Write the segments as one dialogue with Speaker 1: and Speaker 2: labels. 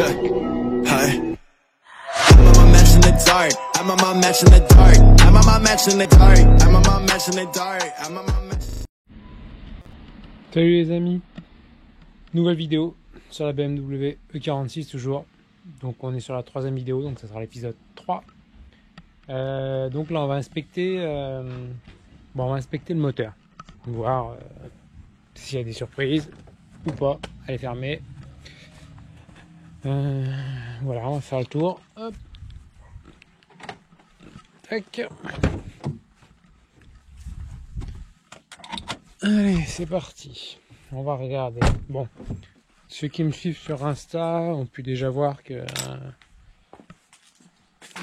Speaker 1: Hi. I'm on my match in the dark. I'm on my match in the dark. I'm on my match in the dark. I'm on my match in the dark. I'm on my match.
Speaker 2: Salut les amis, nouvelle vidéo sur la BMW E46 toujours. Donc on est sur la troisième vidéo, donc ça sera l'épisode 3. Donc là on va inspecter, on va inspecter le moteur, voir s'il y a des surprises ou pas. Elle est fermée. Voilà, on va faire le tour. Hop. Tac. Allez, c'est parti. On va regarder. Bon, ceux qui me suivent sur Insta ont pu déjà voir que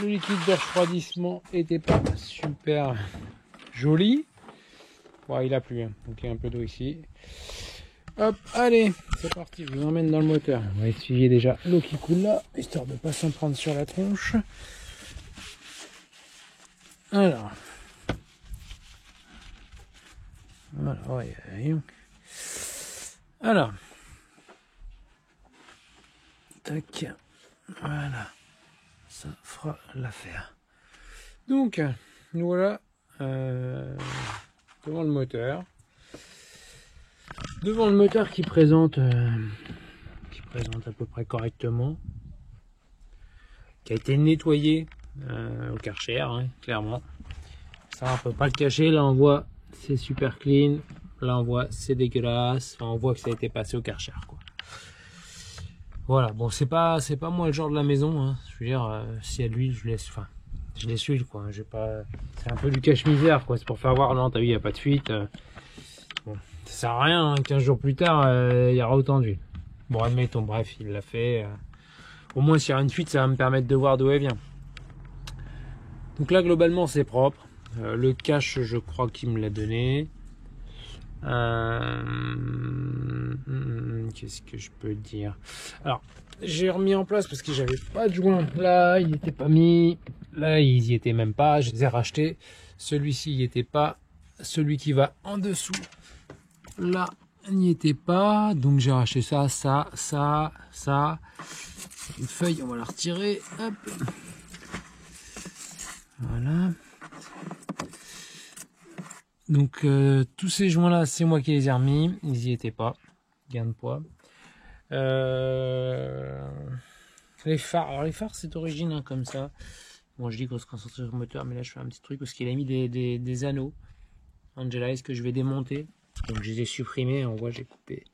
Speaker 2: le liquide de refroidissement était pas super joli. Bon, il a plu, hein. Donc il y a un peu d'eau ici. Hop, allez, c'est parti. Je vous emmène dans le moteur. On va essuyer déjà l'eau qui coule là, histoire de pas s'en prendre sur la tronche. Alors. Voilà, ouais. Alors, tac, voilà, ça fera l'affaire. Donc, nous voilà devant le moteur. Devant le moteur qui présente à peu près correctement, qui a été nettoyé au Karcher, hein, clairement. Ça, on peut pas le cacher. Là, on voit c'est super clean. Là, on voit c'est dégueulasse. Enfin, on voit que ça a été passé au Karcher, quoi. Voilà. Bon, c'est pas moi le genre de la maison, hein. Je veux dire, s'il y a de l'huile, je laisse l'huile, quoi. J'ai pas. C'est un peu du cache-misère, quoi. C'est pour faire voir. Non, t'as vu, il y a pas de fuite. Bon, ça sert à rien. Hein. 15 jours plus tard, il y aura autant d'huile. Bon, admettons. Bref, il l'a fait. Au moins, s'il y a une fuite, ça va me permettre de voir d'où elle vient. Donc là, globalement, c'est propre. Le cache, je crois qu'il me l'a donné. Qu'est-ce que je peux dire? Alors, j'ai remis en place parce que j'avais pas de joint. Là, il n'était pas mis. Là, il y était même pas. Je les ai rachetés. Celui-ci, il n'y était pas. Celui qui va en dessous, là, n'y était pas. Donc, j'ai racheté ça, ça. Une feuille, on va la retirer. Hop. Voilà. Donc tous ces joints là, c'est moi qui les ai remis, ils y étaient pas, gain de poids. Les phares, alors les phares c'est d'origine, hein, comme ça. Bon, je dis qu'on se concentre sur le moteur, mais là je fais un petit truc parce qu'il a mis des anneaux Angelize que je vais démonter. Donc je les ai supprimés, on voit j'ai coupé,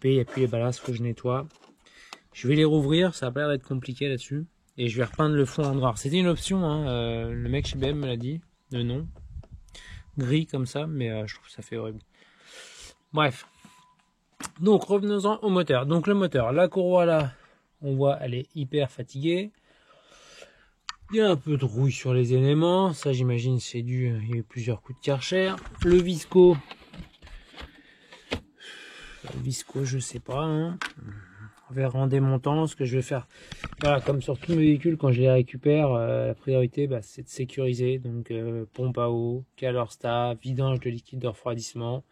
Speaker 2: il n'y a plus les ballasts, faut que je nettoie. Je vais les rouvrir, ça a pas l'air d'être compliqué là-dessus. Et je vais repeindre le fond en noir. C'était une option, hein, le mec chez BM me l'a dit, le nom. Gris comme ça, mais je trouve que ça fait horrible. Bref. Donc revenons-en au moteur. Donc le moteur, la courroie là, on voit, elle est hyper fatiguée. Il y a un peu de rouille sur les éléments. Ça, j'imagine, c'est dû. Il y a eu plusieurs coups de Karcher. Le visco, je sais pas. Hein. On verra en démontant ce que je vais faire. Voilà, comme sur tous mes véhicules, quand je les récupère, la priorité, c'est de sécuriser. Donc, pompe à eau, calorstat, vidange de liquide de refroidissement,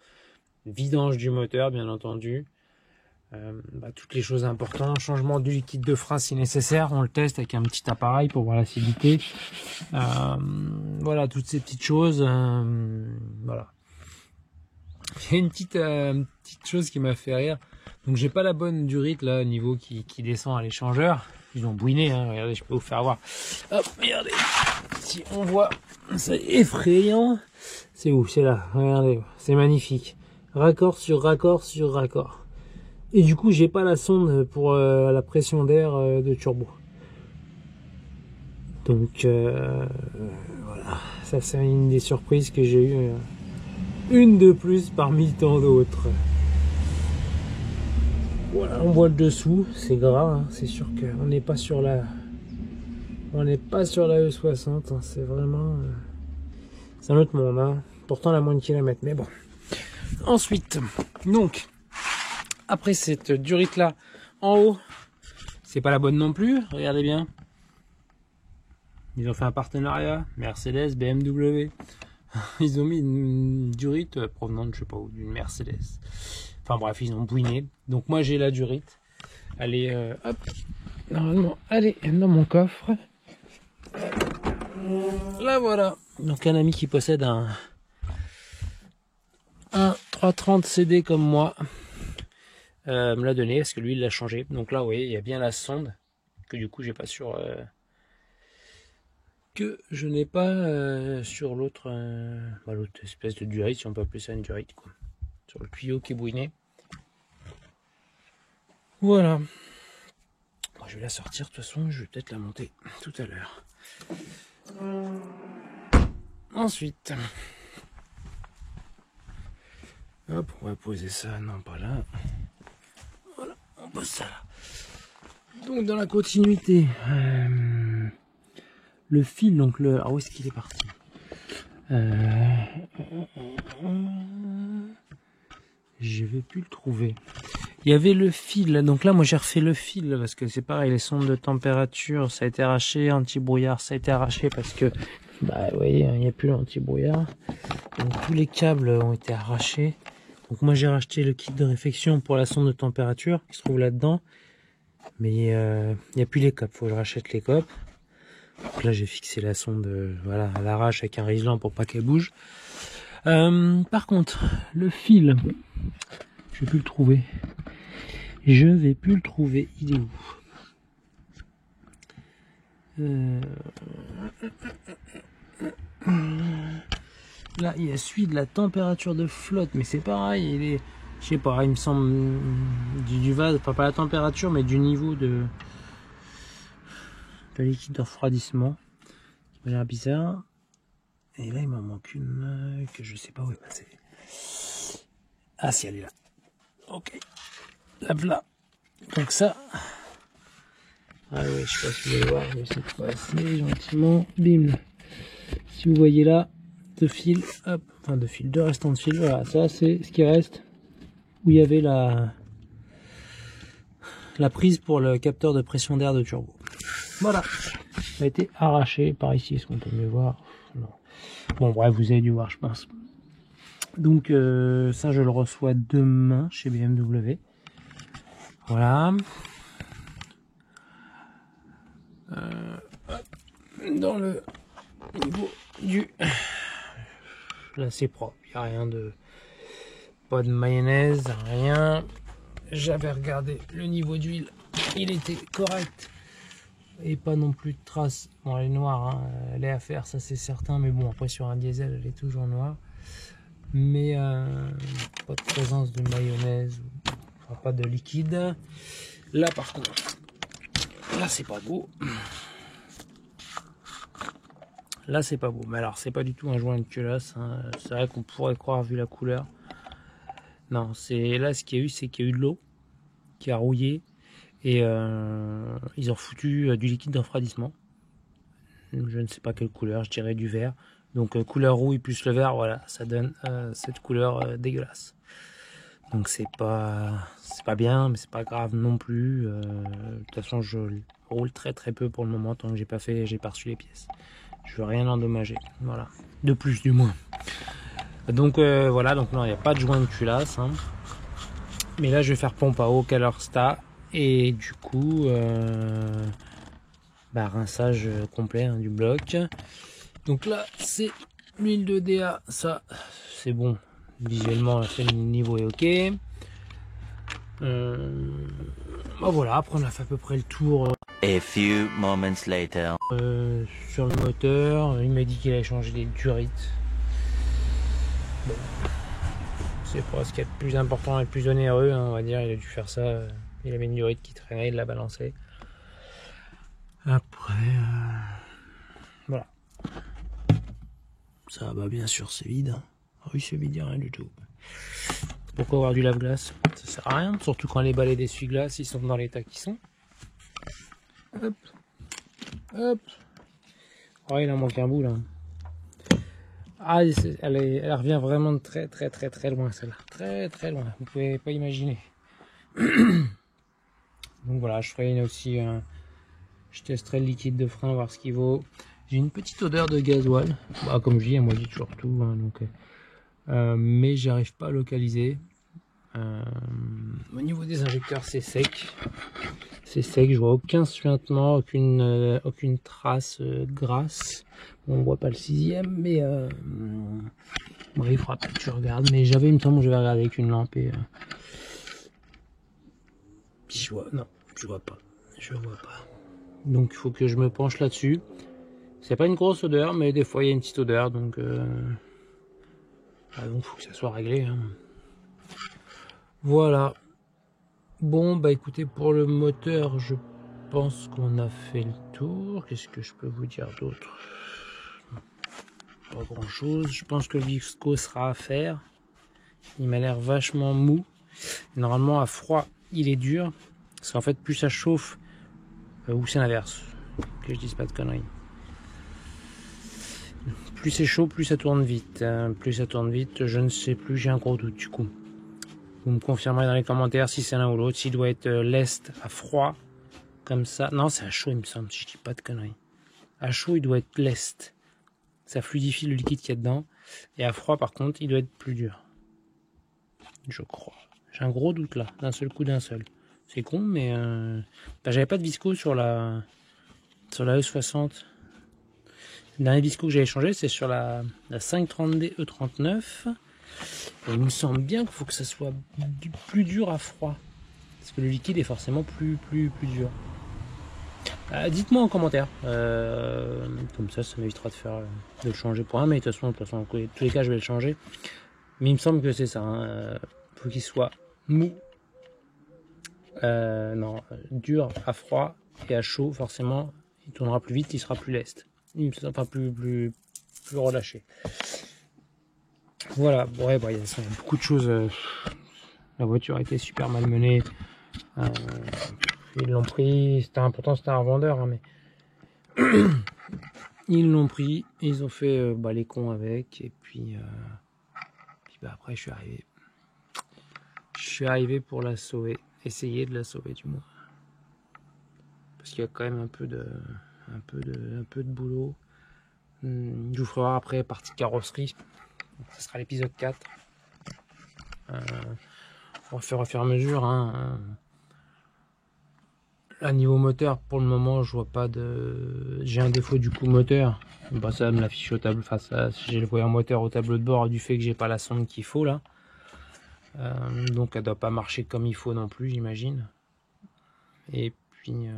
Speaker 2: vidange du moteur, bien entendu. Toutes les choses importantes. Changement du liquide de frein si nécessaire. On le teste avec un petit appareil pour voir l'acidité. Voilà, toutes ces petites choses. Voilà. Il y a une petite chose qui m'a fait rire. Donc j'ai pas la bonne durite là au niveau qui descend à l'échangeur. Ils ont bouiné, hein. Regardez, je peux vous faire voir. Hop, regardez. Si on voit, c'est effrayant. C'est où? C'est là. Regardez, c'est magnifique. Raccord sur raccord sur raccord. Et du coup, j'ai pas la sonde pour la pression d'air de turbo. Donc voilà, ça c'est une des surprises que j'ai eu. Une de plus parmi tant d'autres. Voilà, on voit le dessous, c'est gras, hein. C'est sûr qu'on n'est pas sur la E60, hein. C'est vraiment c'est un autre monde, hein. Pourtant la moins de kilomètres, mais bon. Ensuite, donc après cette durite là en haut, c'est pas la bonne non plus, regardez bien. Ils ont fait un partenariat Mercedes, BMW. Ils ont mis une durite provenant de je sais pas où, d'une Mercedes. Enfin bref, ils ont bouiné. Donc moi j'ai la durite. Elle est, hop, normalement, elle est dans mon coffre. Là voilà. Donc un ami qui possède un 330 CD comme moi me l'a donné parce que lui il l'a changé. Donc là, vous voyez, il y a bien la sonde que du coup j'ai pas sur que je n'ai pas sur l'autre l'autre espèce de durite, si on peut appeler ça une durite quoi. Sur le tuyau qui est bouiné. Voilà. Bon, je vais la sortir de toute façon, je vais peut-être la monter tout à l'heure. Ensuite, hop, on va poser ça, non pas là. Voilà, on pose ça là. Donc dans la continuité, le fil, donc le... Ah, où est-ce qu'il est parti? Je vais plus le trouver. Il y avait le fil, donc là moi j'ai refait le fil parce que c'est pareil, les sondes de température ça a été arraché, anti-brouillard ça a été arraché parce que bah vous voyez il n'y a plus l'anti-brouillard, donc tous les câbles ont été arrachés. Donc moi j'ai racheté le kit de réflexion pour la sonde de température qui se trouve là-dedans, mais il n'y a plus les copes, faut que je rachète les copes. Donc là j'ai fixé la sonde voilà à l'arrache avec un riselant pour pas qu'elle bouge. Par contre le fil, je vais plus le trouver. Je vais plus le trouver. Il est où? Là, il y a celui de la température de flotte, mais c'est pareil. Il est, je sais pas, il me semble du vase, enfin pas la température, mais du niveau de liquide de refroidissement. Ça a l'air bizarre. Et là, il m'en manque une que je sais pas où est passée. Ah, si, elle est là. Ok. Hop là. Donc ça. Ah oui, je sais pas si vous allez voir, je vais essayer de passer gentiment. Bim. Si vous voyez là, deux fils, hop, enfin deux restants de fils. Voilà, ça c'est ce qui reste. Où il y avait la prise pour le capteur de pression d'air de turbo. Voilà. Ça a été arraché par ici. Est-ce qu'on peut mieux voir? Non. Bon, bref, vous avez dû voir, je pense. Donc ça, je le reçois demain chez BMW. Voilà. Dans le niveau du... Là, c'est propre. Il n'y a rien de... Pas de mayonnaise, rien. J'avais regardé le niveau d'huile. Il était correct. Et pas non plus de traces. Bon, elle est noire. Hein. Elle est à faire, ça c'est certain. Mais bon, après sur un diesel, elle est toujours noire. Mais pas de présence de mayonnaise. Enfin, pas de liquide. Là, par contre... Là, c'est pas beau. Là, c'est pas beau. Mais alors, c'est pas du tout un joint de culasse. Hein. C'est vrai qu'on pourrait croire vu la couleur. Non, c'est là, ce qu'il y a eu, c'est qu'il y a eu de l'eau qui a rouillé. Et ils ont foutu du liquide de refroidissement. Je ne sais pas quelle couleur, je dirais du vert. Donc, couleur rouille plus le vert, voilà, ça donne cette couleur dégueulasse. Donc, c'est pas bien, mais c'est pas grave non plus. De toute façon, je roule très peu pour le moment, tant que j'ai pas reçu les pièces. Je veux rien endommager, voilà. De plus, du moins. Donc, voilà, donc non, il n'y a pas de joint de culasse. Hein. Mais là, je vais faire pompe à eau, Calerstar. Et du coup, rinçage complet hein, du bloc. Donc là, c'est l'huile de DA. Ça, c'est bon. Visuellement, le niveau est ok. Voilà, après on a fait à peu près le tour.
Speaker 3: A few moments later.
Speaker 2: Sur le moteur, il m'a dit qu'il allait changer les durites. Bon. C'est pas ce qu'il y a de plus important et de plus onéreux, hein, on va dire. Il a dû faire ça. Il avait une durite qui traînait, il l'a balancé. Après, voilà. Ça, bien sûr, c'est vide. Ah oui, c'est vide, il n'y a rien du tout. Pourquoi avoir du lave-glace? Ça sert à rien, surtout quand les balais d'essuie-glace ils sont dans l'état qu'ils sont. Hop, hop. Oh, il en manque un bout là. Ah, elle revient vraiment de très loin celle-là. Très loin, vous pouvez pas imaginer. Donc voilà, je ferai aussi je testerai le liquide de frein, voir ce qu'il vaut. J'ai une petite odeur de gasoil. Comme je dis, moi je dis toujours tout. Hein, donc, mais j'arrive pas à localiser. Au niveau des injecteurs, c'est sec. C'est sec, je vois aucun suintement, aucune trace grasse. On voit pas le 6e, mais bon, il faudra peut-être que je regarde. Mais j'avais une temps où je vais regarder avec une lampe et puis je vois, non, je vois pas. Donc il faut que je me penche là-dessus. C'est pas une grosse odeur, mais des fois il y a une petite odeur, donc faut que ça soit réglé. Hein. Voilà. Bon, bah écoutez, pour le moteur, je pense qu'on a fait le tour. Qu'est-ce que je peux vous dire d'autre? Pas grand chose. Je pense que le visco sera à faire. Il m'a l'air vachement mou. Normalement, à froid, il est dur. Parce qu'en fait, plus ça chauffe, ou c'est l'inverse, que je dise pas de conneries. Plus c'est chaud, plus ça tourne vite. Plus ça tourne vite, je ne sais plus, j'ai un gros doute du coup. Vous me confirmerez dans les commentaires si c'est l'un ou l'autre, s'il doit être lest à froid, comme ça. Non, c'est à chaud, il me semble, si je dis pas de conneries. À chaud, il doit être lest. Ça fluidifie le liquide qu'il y a dedans. Et à froid, par contre, il doit être plus dur. Je crois. J'ai un gros doute là, d'un seul coup, d'un seul. C'est con, mais j'avais pas de visco sur la E60. Le dernier visco que j'avais changé, c'est sur la 530D E39. Et il me semble bien qu'il faut que ça soit plus dur à froid. Parce que le liquide est forcément plus dur. Dites-moi en commentaire. Comme ça m'évitera de le changer pour un. Mais de toute façon, dans tous les cas, je vais le changer. Mais il me semble que c'est ça. Hein. Faut qu'il soit mou. Non, dur à froid et à chaud, forcément, il tournera plus vite, il sera plus lest. Enfin, plus relâché. Voilà, ouais, bah, il y a beaucoup de choses. La voiture a été super malmenée. Ils l'ont pris, pourtant c'était un revendeur, hein, mais ils l'ont pris, ils ont fait les cons avec, et puis après je suis arrivé pour la sauver, essayer de la sauver du moins, parce qu'il y a quand même un peu de boulot. Je vous ferai après partie carrosserie, ce sera l'épisode 4. On va faire au fur et à mesure. Hein. À niveau moteur, pour le moment, je vois pas de. J'ai un défaut du coup moteur. Bah, ça me l'affiche au tableau. Enfin, ça, j'ai le voyant moteur au tableau de bord du fait que j'ai pas la sonde qu'il faut là. Donc, elle doit pas marcher comme il faut non plus, j'imagine. Et puis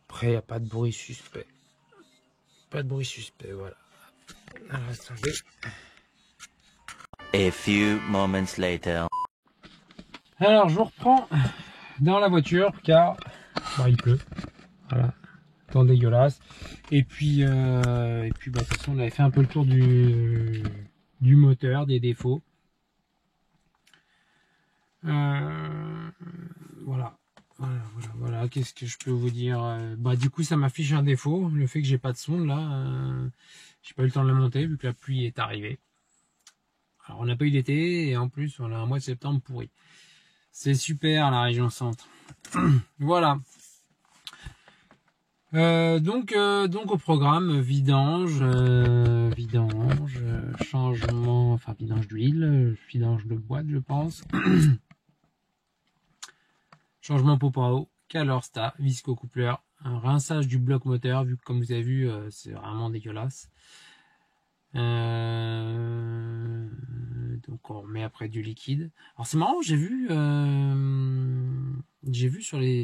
Speaker 2: après, il n'y a pas de bruit suspect. Pas de bruit suspect, voilà. Alors, attendez.
Speaker 3: A few moments later.
Speaker 2: Alors, je vous reprends dans la voiture car il pleut. Voilà, temps dégueulasse. Et puis de toute façon, on avait fait un peu le tour du moteur, des défauts. Voilà. Qu'est-ce que je peux vous dire? Du coup, ça m'affiche un défaut, le fait que j'ai pas de sonde là. J'ai pas eu le temps de le monter vu que la pluie est arrivée. Alors, on n'a pas eu d'été et en plus, on a un mois de septembre pourri. C'est super la région centre. Voilà. Donc au programme vidange, changement, enfin vidange d'huile, vidange de boîte, je pense. Changement pompe à eau, Calorsta, visco coupleur, un rinçage du bloc moteur, vu que comme vous avez vu, c'est vraiment dégueulasse. Donc on remet après du liquide. Alors c'est marrant, j'ai vu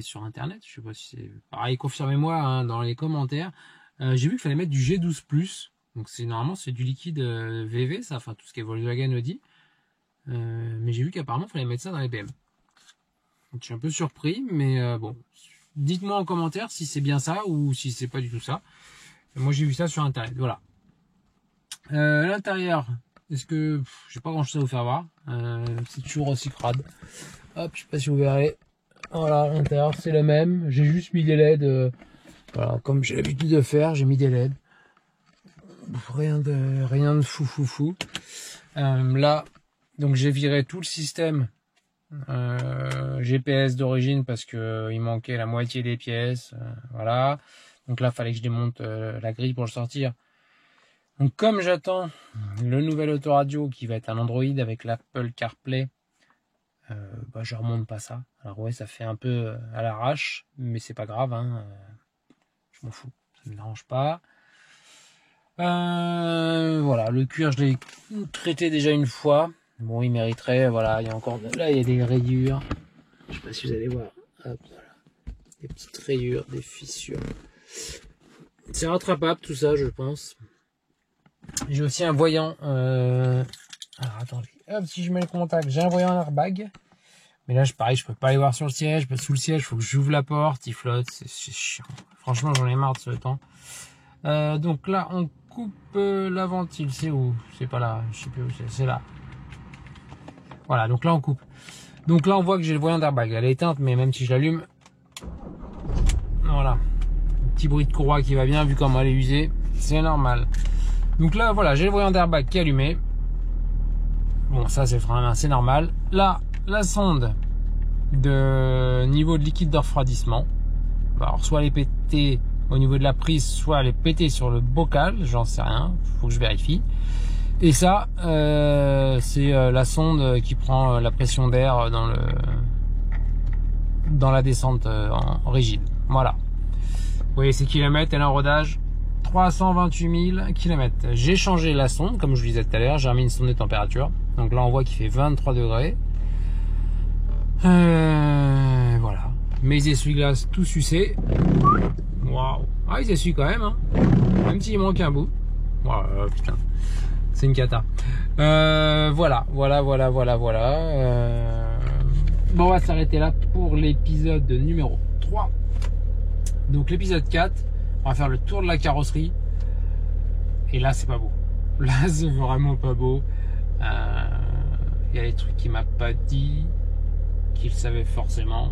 Speaker 2: sur internet, je sais pas si c'est pareil, confirmez-moi hein, dans les commentaires. J'ai vu qu'il fallait mettre du G12+. Donc normalement c'est du liquide VV, ça, enfin tout ce qui est Volkswagen Audi. Mais j'ai vu qu'apparemment il fallait mettre ça dans les BM. Donc je suis un peu surpris, mais bon, dites-moi en commentaire si c'est bien ça ou si c'est pas du tout ça. Moi j'ai vu ça sur internet, voilà. L'intérieur, est-ce que j'ai pas grand chose à vous faire voir, c'est toujours aussi crade. Hop, je sais pas si vous verrez. Voilà, l'intérieur c'est le même. J'ai juste mis des LED. Voilà, comme j'ai l'habitude de faire, j'ai mis des LED. Rien de fou. Là, donc j'ai viré tout le système GPS d'origine parce que il manquait la moitié des pièces. Voilà. Donc là, fallait que je démonte la grille pour le sortir. Donc comme j'attends le nouvel autoradio qui va être un Android avec l'Apple CarPlay, je remonte pas ça. Alors ouais, ça fait un peu à l'arrache, mais c'est pas grave, hein. Je m'en fous, ça me dérange pas. Voilà, le cuir je l'ai traité déjà une fois. Bon, il mériterait, voilà, il y a encore là il y a des rayures. Je sais pas si vous allez voir. Hop, voilà. Des petites rayures, des fissures. C'est rattrapable tout ça, je pense. J'ai aussi un voyant. Alors attendez. Hop, si je mets le contact, j'ai un voyant airbag. Mais là, pareil, je peux pas aller voir sur le siège. Sous le siège, il faut que j'ouvre la porte. Il flotte. C'est chiant. Franchement, j'en ai marre de ce temps. Donc là, on coupe la ventile. C'est où? C'est pas là. Je sais plus où c'est. C'est là. Voilà. Donc là, on coupe. Donc là, on voit que j'ai le voyant d'airbag. Elle est éteinte, mais même si je l'allume, voilà. Un petit bruit de courroie qui va bien, vu comment elle est usée. C'est normal. Donc là, voilà, j'ai le voyant d'airbag qui est allumé. Bon, ça, c'est frein à main, c'est normal. Là, la sonde de niveau de liquide de refroidissement. Alors, soit elle est pétée au niveau de la prise, soit elle est pétée sur le bocal. J'en sais rien. Faut que je vérifie. Et ça, c'est la sonde qui prend la pression d'air dans la descente en rigide. Voilà. Vous voyez ces kilomètres, elle est en rodage 328 000 km. J'ai changé la sonde, comme je vous disais tout à l'heure, j'ai remis une sonde de température. Donc là, on voit qu'il fait 23 degrés. Voilà. Mes essuie-glaces tout sucés. Waouh. Ah, ils essuient quand même, hein. Même s'il manque un bout. Waouh, putain. C'est une cata. Voilà. Bon, on va s'arrêter là pour l'épisode numéro 3. Donc l'épisode 4, on va faire le tour de la carrosserie. Et là, c'est pas beau. Là, c'est vraiment pas beau. Il y a des trucs qu'il m'a pas dit, qu'il savait forcément.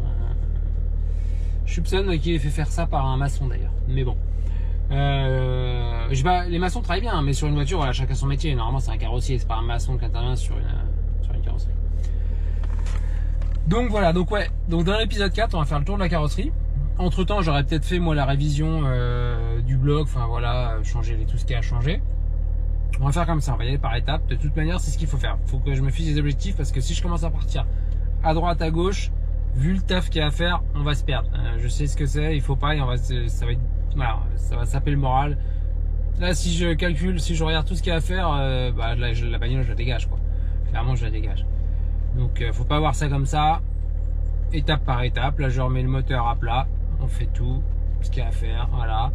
Speaker 2: Je soupçonne qu'il ait fait faire ça par un maçon d'ailleurs. Mais bon. Les maçons travaillent bien, mais sur une voiture, voilà, chacun son métier. Normalement, c'est un carrossier, c'est pas un maçon qui intervient sur une carrosserie. Donc voilà, donc dans l'épisode 4, on va faire le tour de la carrosserie. Entre temps, j'aurais peut-être fait moi la révision du blog, enfin voilà, changer tout ce qu'il y a à changer. On va faire comme ça, on va y aller par étapes. De toute manière, c'est ce qu'il faut faire. Il faut que je me fixe des objectifs parce que si je commence à partir à droite, à gauche, vu le taf qu'il y a à faire, on va se perdre. Je sais ce que c'est, il faut pas, et ça va saper le moral. Là, si je calcule, si je regarde tout ce qu'il y a à faire, la bagnole, je la dégage, quoi. Clairement, je la dégage. Donc, faut pas voir ça comme ça. Étape par étape. Là, je remets le moteur à plat. On fait tout ce qu'il y a à faire, voilà.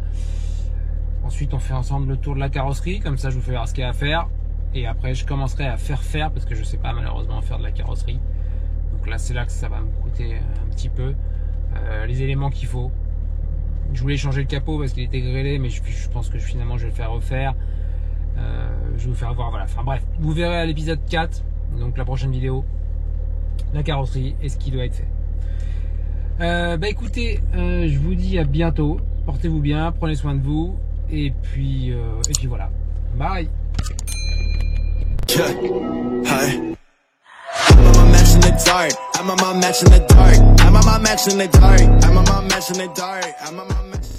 Speaker 2: Ensuite, on fait ensemble le tour de la carrosserie. Comme ça, je vous fais voir ce qu'il y a à faire. Et après, je commencerai à faire parce que je sais pas malheureusement faire de la carrosserie. Donc là, c'est là que ça va me coûter un petit peu. Les éléments qu'il faut. Je voulais changer le capot parce qu'il était grêlé, mais je pense que finalement je vais le faire refaire. Je vais vous faire voir, voilà. Enfin bref, vous verrez à l'épisode 4, donc la prochaine vidéo, la carrosserie et ce qui doit être fait. Écoutez, je vous dis à bientôt. Portez-vous bien, prenez soin de vous. Et puis voilà. Bye.
Speaker 1: I'm on my match in the dark. I'm on my match in the dark. I'm on my match in the dark. I'm on my match.